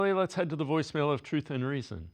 Let's head to the voicemail of Truth and Reason.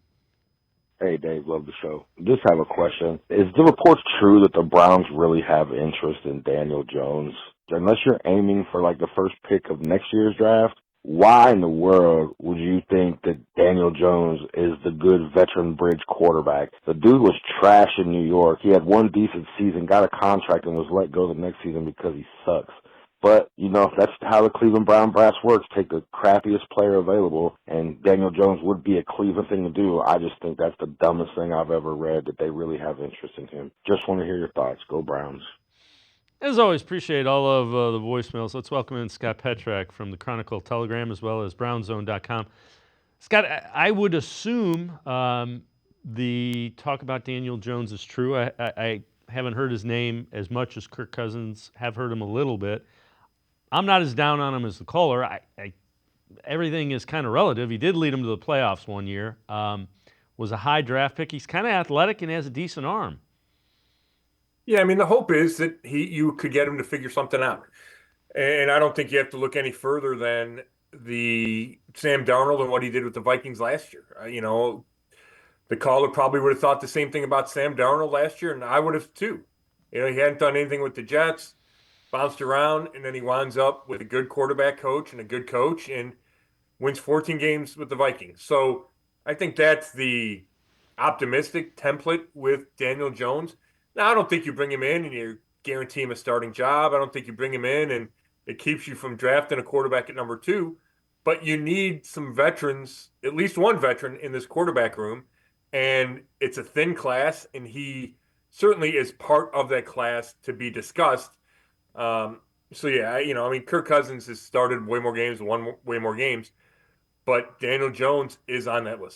Hey, Dave, love the show. Just have a question. Is the reports true that the Browns really have interest in Daniel Jones? Unless you're aiming for like the first pick of next year's draft, why in the world would you think that Daniel Jones is the good veteran bridge quarterback? The dude was trash in New York. He had one decent season, got a contract, and was let go the next season because he sucks. But, if that's how the Cleveland Brown brass works, take the crappiest player available, and Daniel Jones would be a Cleveland thing to do. I just think that's the dumbest thing I've ever read, that they really have interest in him. Just want to hear your thoughts. Go Browns. As always, appreciate all of the voicemails. Let's welcome in Scott Petrak from the Chronicle Telegram as well as brownzone.com. Scott, I would assume the talk about Daniel Jones is true. I haven't heard his name as much as Kirk Cousins. Have heard him a little bit. I'm not as down on him as the caller. Everything is kind of relative. He did lead him to the playoffs one year. Was a high draft pick. He's kind of athletic and has a decent arm. Yeah, I mean, the hope is that you could get him to figure something out. And I don't think you have to look any further than the Sam Darnold and what he did with the Vikings last year. The caller probably would have thought the same thing about Sam Darnold last year, and I would have too. He hadn't done anything with the Jets, bounced around, and then he winds up with a good quarterback coach and a good coach and wins 14 games with the Vikings. So I think that's the optimistic template with Daniel Jones. Now, I don't think you bring him in and you guarantee him a starting job. I don't think you bring him in and it keeps you from drafting a quarterback at number 2. But you need some veterans, at least one veteran in this quarterback room. And it's a thin class, and he certainly is part of that class to be discussed. Kirk Cousins has started way more games, won way more games, but Daniel Jones is on that list.